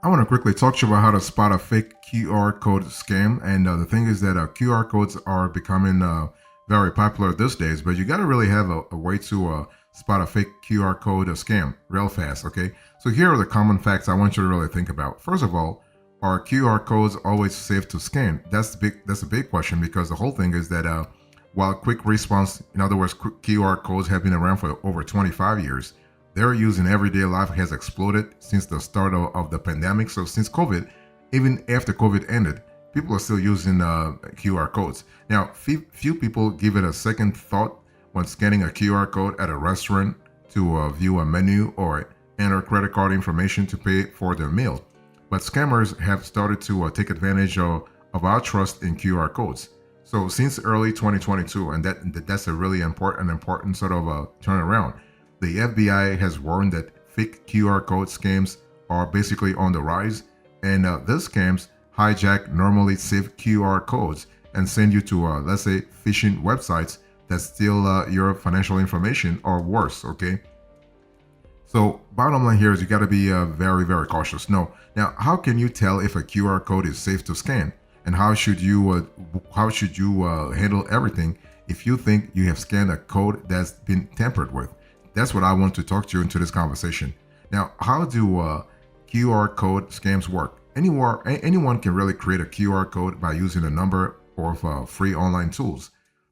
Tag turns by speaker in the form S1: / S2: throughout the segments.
S1: I want to quickly talk to you about how to spot a fake QR code scam. And the thing is that QR codes are becoming very popular these days, but you got to really have a way to spot a fake QR code scam real fast. Okay. So here are the common facts I want you to really think about. First of all, are QR codes always safe to scan? That's a big question because the whole thing is that while quick response, in other words, quick QR codes have been around for over 25 years, their use in everyday life has exploded since the start of the pandemic. So since COVID, even after COVID ended, people are still using QR codes. Now, few people give it a second thought when scanning a QR code at a restaurant to view a menu or enter credit card information to pay for their meal. But scammers have started to take advantage of our trust in QR codes. So since early 2022, and that's a really important sort of turnaround. The FBI has warned that fake QR code scams are basically on the rise, and these scams hijack normally safe QR codes and send you to, let's say, phishing websites that steal your financial information or worse. Okay. So bottom line here is you got to be very cautious. No, now how can you tell if a QR code is safe to scan, and how should you handle everything if you think you have scanned a code that's been tampered with? That's what I want to talk to you into this conversation. Now, how do QR code scams work? Anyone can really create a QR code by using a number of free online tools.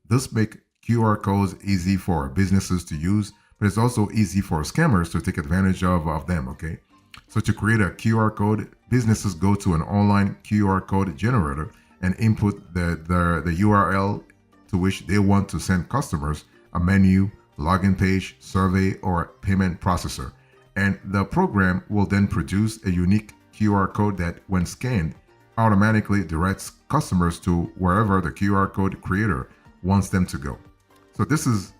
S1: This make QR codes easy for businesses to use, but it's also easy for scammers to take advantage of them. Okay, so to create a QR code, businesses go to an online QR code generator and input the URL to which they want to send customers a menu, login page, survey, or payment processor. And the program will then produce a unique QR code that, when scanned, automatically directs customers to wherever the QR code creator wants them to go. So this is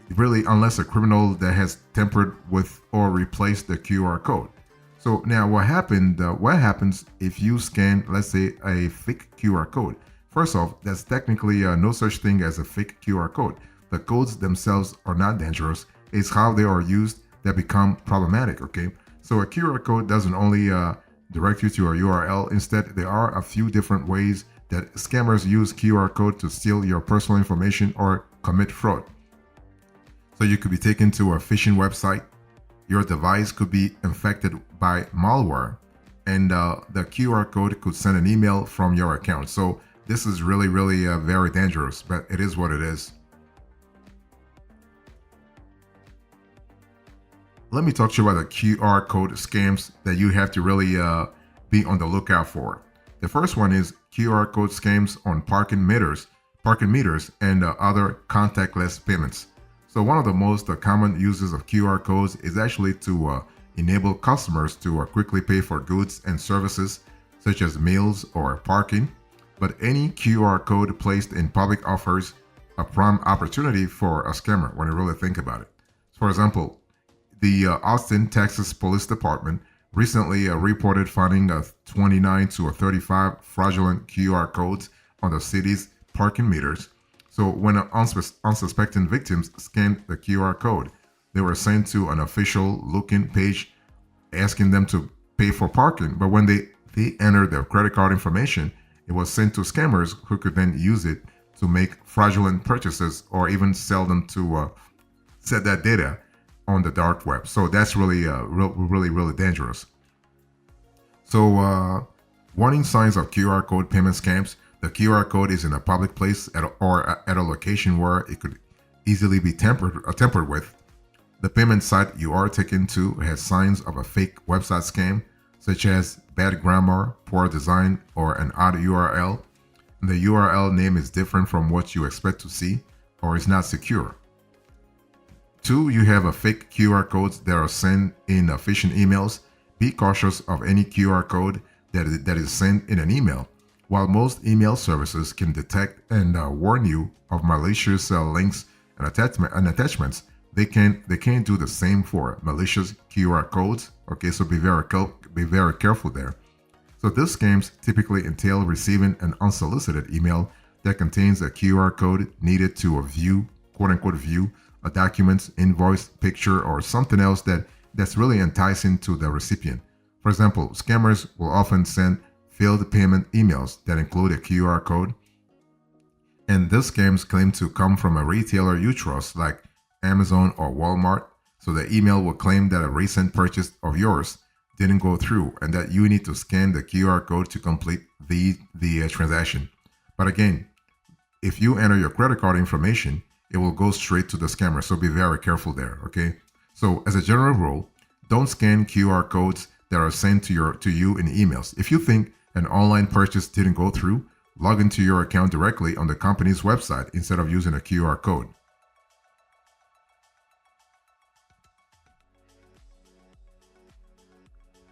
S1: really unless a criminal that has tampered with or replaced the QR code. So now what happened? What happens if you scan, let's say, a fake QR code? First off, there's technically no such thing as a fake QR code. The codes themselves are not dangerous. It's how they are used that become problematic. Okay, so a QR code doesn't only direct you to a URL. Instead, there are a few different ways that scammers use QR code to steal your personal information or commit fraud. So you could be taken to a phishing website. Your device could be infected by malware, and the QR code could send an email from your account. So this is really very dangerous, but it is what it is. Let me talk to you about the QR code scams that you have to really be on the lookout for. The first one is QR code scams on parking meters, and other contactless payments. So one of the most common uses of QR codes is actually to enable customers to quickly pay for goods and services such as meals or parking. But any QR code placed in public offers a prime opportunity for a scammer when you really think about it. For example, the Austin, Texas Police Department recently reported finding 29 to 35 fraudulent QR codes on the city's parking meters. So when unsuspecting victims scanned the QR code, they were sent to an official looking page asking them to pay for parking. But when they entered their credit card information, it was sent to scammers who could then use it to make fraudulent purchases or even sell them to set that data on the dark web. So that's really dangerous. So warning signs of QR code payment scams. The QR code is in a public place or at a location where it could easily be tampered with. The payment site you are taken to has signs of a fake website scam, such as bad grammar, poor design, or an odd URL. And the URL name is different from what you expect to see, or is not secure. 2, you have a fake QR codes that are sent in phishing emails. Be cautious of any QR code that is sent in an email. While most email services can detect and warn you of malicious links and attachments, they can't do the same for malicious QR codes. Okay, so be very careful there. So these scams typically entail receiving an unsolicited email that contains a QR code needed to view, quote unquote, view a document, invoice, picture, or something else that's really enticing to the recipient. For example, scammers will often send failed payment emails that include a QR code, and these scams claim to come from a retailer you trust, like Amazon or Walmart. So the email will claim that a recent purchase of yours didn't go through and that you need to scan the QR code to complete the transaction. But again, if you enter your credit card information, it will go straight to the scammer. So be very careful there. Okay. So as a general rule, don't scan QR codes that are sent to you in emails. If you think an online purchase didn't go through, log into your account directly on the company's website instead of using a QR code.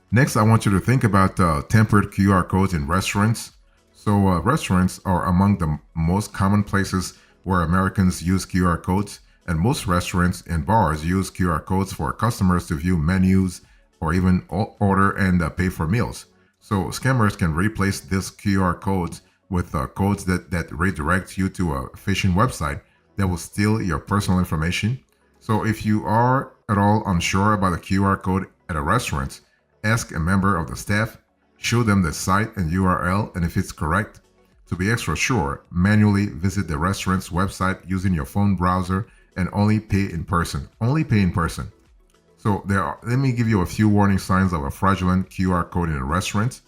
S1: Next, I want you to think about tempered QR codes in restaurants. So, restaurants are among the most common places where Americans use QR codes, and most restaurants and bars use QR codes for customers to view menus or even order and pay for meals. So, scammers can replace these QR codes with codes that redirect you to a phishing website that will steal your personal information. So, if you are at all unsure about a QR code at a restaurant, ask a member of the staff, show them the site and URL, and if it's correct, to be extra sure, manually visit the restaurant's website using your phone browser and only pay in person. Only pay in person. So let me give you a few warning signs of a fraudulent QR code in a restaurant.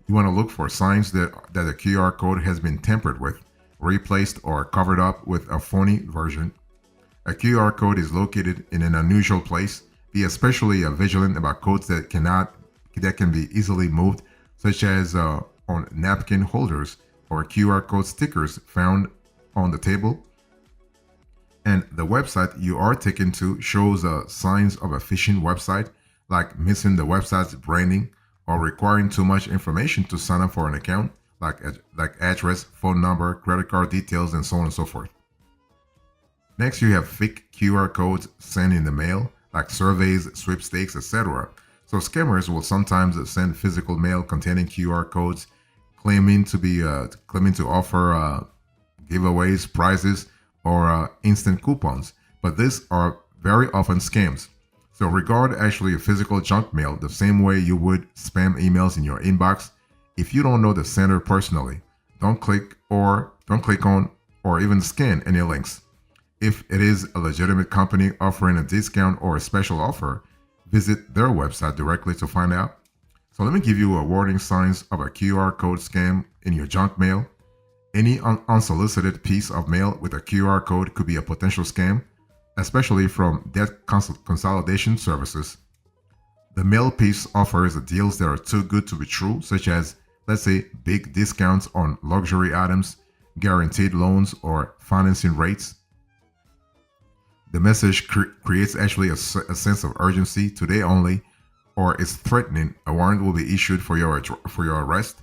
S1: You want to look for signs that the QR code has been tampered with, replaced, or covered up with a phony version. A QR code is located in an unusual place. Be especially vigilant about codes that can be easily moved, such as on napkin holders or QR code stickers found on the table. And the website you are taken to shows signs of a phishing website, like missing the website's branding or requiring too much information to sign up for an account, like address, phone number, credit card details, and so on and so forth. Next, you have fake QR codes sent in the mail, like surveys, sweepstakes, etc. So scammers will sometimes send physical mail containing QR codes, claiming to offer giveaways, prizes, or instant coupons. But these are very often scams. So regard actually a physical junk mail the same way you would spam emails in your inbox. If you don't know the sender personally, don't click on or even scan any links. If it is a legitimate company offering a discount or a special offer, visit their website directly to find out. So let me give you a warning signs of a QR code scam in your junk mail. Any unsolicited piece of mail with a QR code could be a potential scam, especially from debt consolidation services. The mail piece offers deals that are too good to be true, such as, let's say, big discounts on luxury items, guaranteed loans, or financing rates. The message creates actually a sense of urgency, today only, or is threatening. A warrant will be issued for your arrest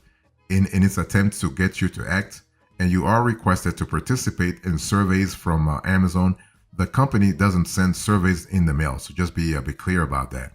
S1: in its attempt to get you to act, and you are requested to participate in surveys from Amazon. The company doesn't send surveys in the mail, so just be clear about that.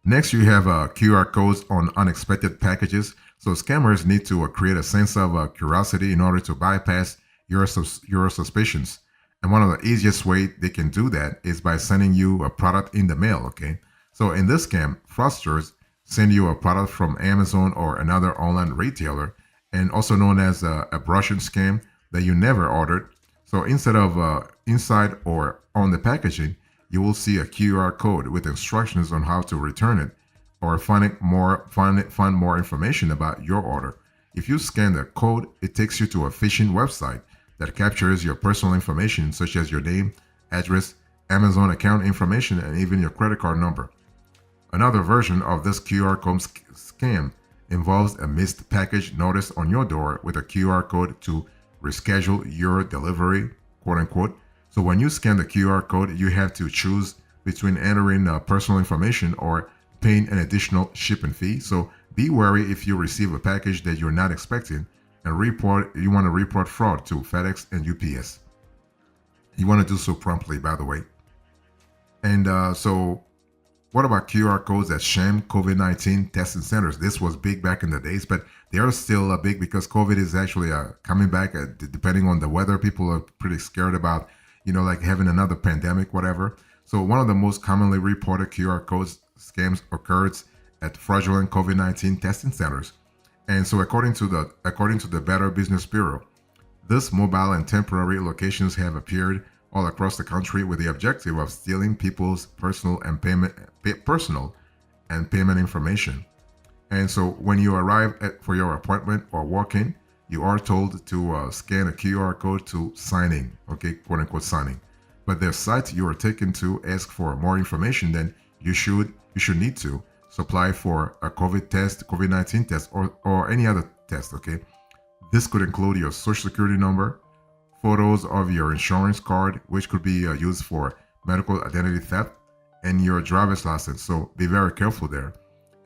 S1: Next, you have QR codes on unexpected packages. So scammers need to create a sense of curiosity in order to bypass your suspicions. And one of the easiest way they can do that is by sending you a product in the mail, okay? So in this scam, fraudsters send you a product from Amazon or another online retailer, and also known as a brushing scam that you never ordered. So instead of inside or on the packaging, you will see a QR code with instructions on how to return it or find more information about your order. If you scan the code, it takes you to a phishing website that captures your personal information, such as your name, address, Amazon account information, and even your credit card number. Another version of this QR code scam involves a missed package notice on your door with a QR code to reschedule your delivery, quote unquote. So when you scan the QR code, you have to choose between entering personal information or paying an additional shipping fee. So be wary if you receive a package that you're not expecting, and you want to report fraud to FedEx and UPS. You want to do so promptly, by the way. And so what about QR codes that sham COVID-19 testing centers? This was big back in the days, but they are still big because COVID is actually coming back. Depending on the weather, people are pretty scared about, like having another pandemic, whatever. So one of the most commonly reported QR codes scams occurs at fraudulent COVID-19 testing centers. And so according to the Better Business Bureau, these mobile and temporary locations have appeared all across the country with the objective of stealing people's personal and payment information. And so when you arrive for your appointment or walk in, you are told to scan a QR code to sign in, okay, quote unquote signing. But the site you are taken to asks for more information than you should need to supply for a COVID-19 test, or any other test, okay? This could include your social security number, photos of your insurance card, which could be used for medical identity theft, and your driver's license. So be very careful there.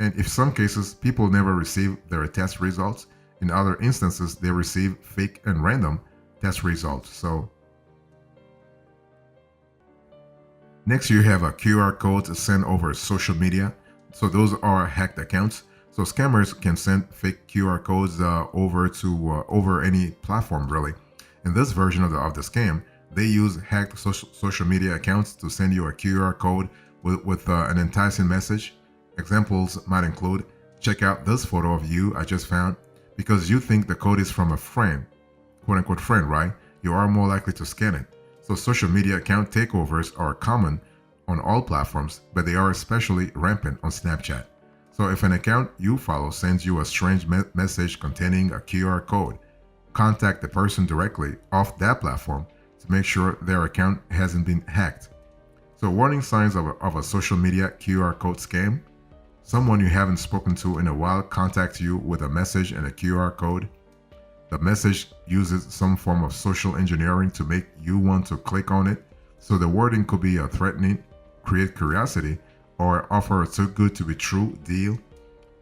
S1: And in some cases, people never receive their test results. In other instances, they receive fake and random test results. So next, you have a QR code to send over social media. So those are hacked accounts. So scammers can send fake QR codes over any platform, really. In this version of the scam, they use hacked social media accounts to send you a QR code with an enticing message. Examples might include, check out this photo of you I just found, because you think the code is from a friend, quote unquote friend, right? You are more likely to scan it. So social media account takeovers are common on all platforms, but they are especially rampant on Snapchat. So if an account you follow sends you a strange message containing a QR code, contact the person directly off that platform to make sure their account hasn't been hacked. So warning signs of a social media QR code scam: someone you haven't spoken to in a while contacts you with a message and a QR code. The message uses some form of social engineering to make you want to click on it. So the wording could be a threatening, create curiosity, or offer a too good to be true deal.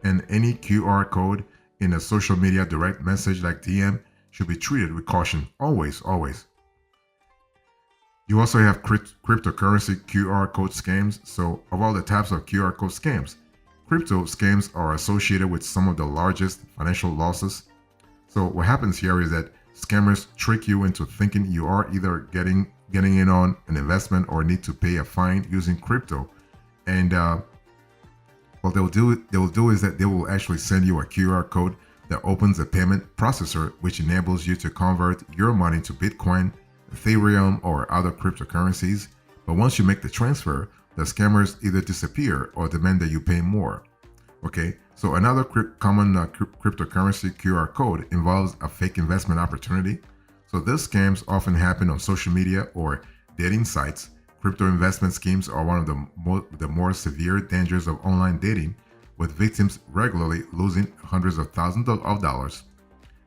S1: And any QR code in a social media direct message like DM should be treated with caution. Always, always. You also have cryptocurrency QR code scams. So of all the types of QR code scams, crypto scams are associated with some of the largest financial losses. So what happens here is that scammers trick you into thinking you are either getting in on an investment or need to pay a fine using crypto. And what they'll do is that they will actually send you a QR code that opens a payment processor, which enables you to convert your money to Bitcoin, Ethereum, or other cryptocurrencies. But once you make the transfer, the scammers either disappear or demand that you pay more. Okay, so another common cryptocurrency QR code involves a fake investment opportunity. So these scams often happen on social media or dating sites. Crypto investment schemes are one of the more severe dangers of online dating, with victims regularly losing hundreds of thousands of dollars.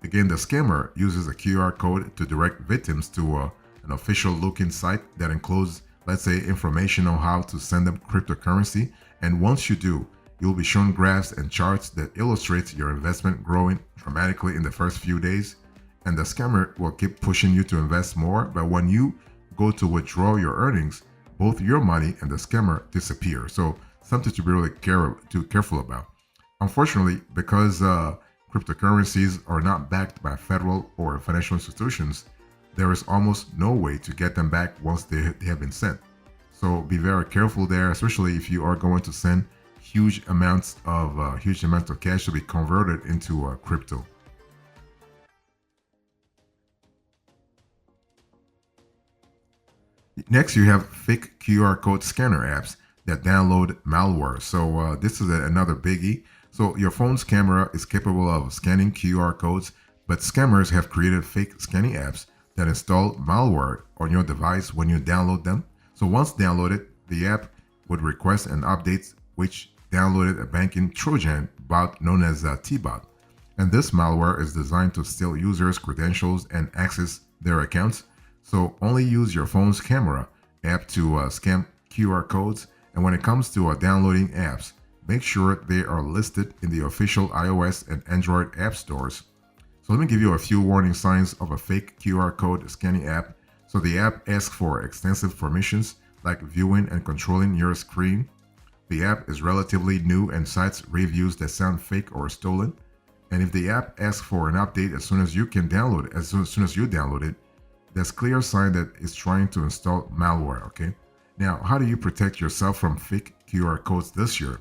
S1: Again, the scammer uses a QR code to direct victims to an official looking site that includes, let's say, information on how to send them cryptocurrency. And once you do, you'll be shown graphs and charts that illustrates your investment growing dramatically in the first few days. And the scammer will keep pushing you to invest more, but when you go to withdraw your earnings, both your money and the scammer disappear. So something to be really careful about. Unfortunately, because cryptocurrencies are not backed by federal or financial institutions, there is almost no way to get them back once they have been sent. So be very careful there, especially if you are going to send huge amounts of cash to be converted into crypto. Next, you have fake QR code scanner apps that download malware. So this is another biggie. So your phone's camera is capable of scanning QR codes, but scammers have created fake scanning apps that install malware on your device when you download them. So once downloaded, the app would request an update, which downloaded a banking Trojan bot known as T-bot. And this malware is designed to steal users' credentials and access their accounts. So only use your phone's camera app to scan QR codes. And when it comes to downloading apps, make sure they are listed in the official iOS and Android app stores. So let me give you a few warning signs of a fake QR code scanning app. So the app asks for extensive permissions like viewing and controlling your screen. The app is relatively new and cites reviews that sound fake or stolen. And if the app asks for an update as soon as you download it, that's clear sign that it's trying to install malware, okay? Now, how do you protect yourself from fake QR codes this year?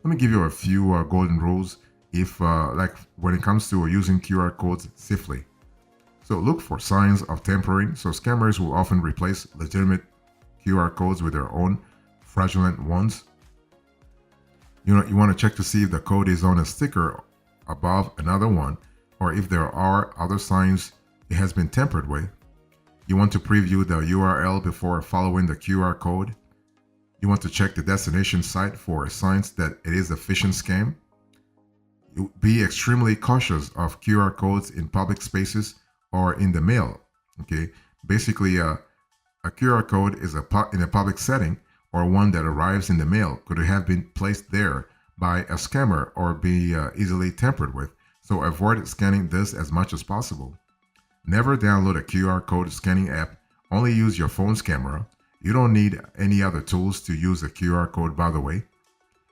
S1: Let me give you a few golden rules if like when it comes to using QR codes safely. So look for signs of tampering. So scammers will often replace legitimate QR codes with their own fraudulent ones. You want to check to see if the code is on a sticker above another one, or if there are other signs it has been tampered with. You want to preview the URL before following the QR code. You want to check the destination site for signs that it is a phishing scam. Be extremely cautious of QR codes in public spaces or in the mail. Okay, basically, a QR code is in a public setting, or one that arrives in the mail could have been placed there by a scammer or be easily tampered with. So avoid scanning this as much as possible. Never download a QR code scanning app. Only use your phone's camera. You don't need any other tools to use a QR code, by the way.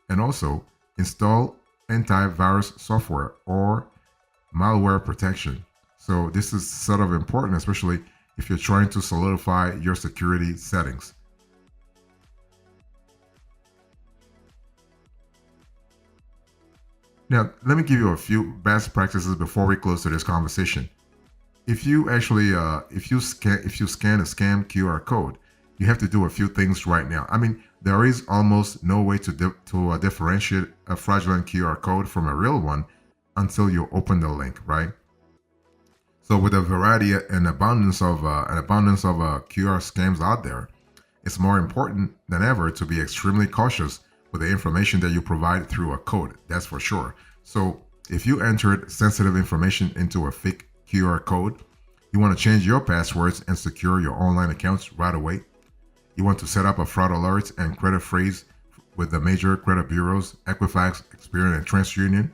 S1: And also, install antivirus software or malware protection. So this is sort of important, especially if you're trying to solidify your security settings. Now, let me give you a few best practices before we close to this conversation. If you actually, if you scan a scam QR code, you have to do a few things right now. I mean, there is almost no way to differentiate a fraudulent QR code from a real one until you open the link, right? So with a variety and abundance of QR scams out there, it's more important than ever to be extremely cautious with the information that you provide through a code. That's for sure. So if you entered sensitive information into a fake QR code, you want to change your passwords and secure your online accounts right away. You want to set up a fraud alerts and credit freeze with the major credit bureaus, Equifax, Experian, and TransUnion.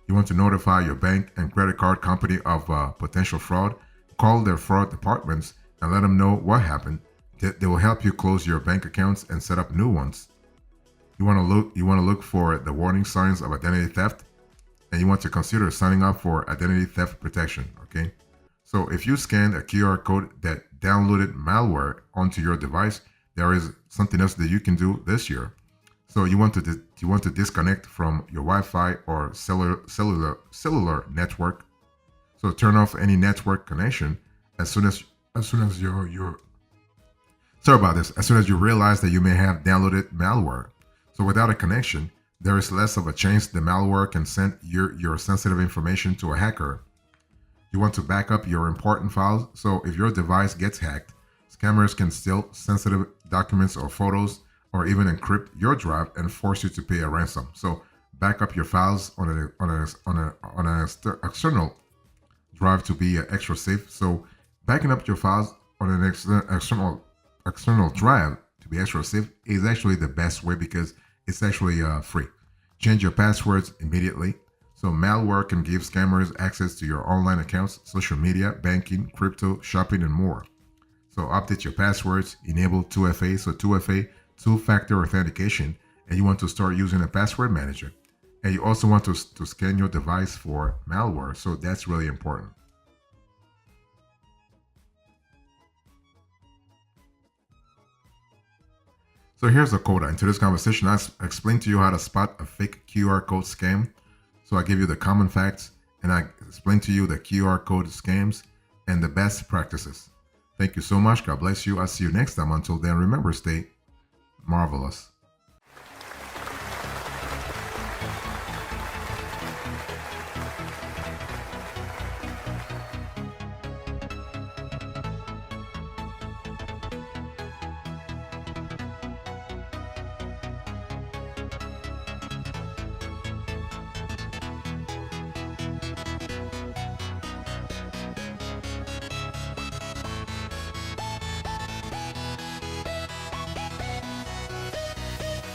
S1: You want to notify your bank and credit card company of potential fraud. Call their fraud departments and let them know what happened. They will help you close your bank accounts and set up new ones. You want to look for the warning signs of identity theft, and you want to consider signing up for identity theft protection. Okay, so if you scanned a QR code that downloaded malware onto your device, there is something else that you can do this year. So you want to disconnect from your Wi-Fi or cellular network. So turn off any network connection as soon as you're sorry about this. As soon as you realize that you may have downloaded malware. So without a connection, there is less of a chance the malware can send your sensitive information to a hacker. You want to back up your important files. So if your device gets hacked, scammers can steal sensitive documents or photos, or even encrypt your drive and force you to pay a ransom. So back up your files on an external drive to be extra safe. So backing up your files on an external drive to be extra safe is actually the best way, because it's actually free. Change your passwords immediately. So malware can give scammers access to your online accounts, social media, banking, crypto, shopping, and more. So update your passwords, enable 2FA, so 2FA, two-factor authentication, and you want to start using a password manager. And you also want to scan your device for malware, so that's really important. So here's a quote. In today's conversation, I explained to you how to spot a fake QR code scam. So I give you the common facts, and I explained to you the QR code scams and the best practices. Thank you so much. God bless you. I'll see you next time. Until then, remember, stay marvelous.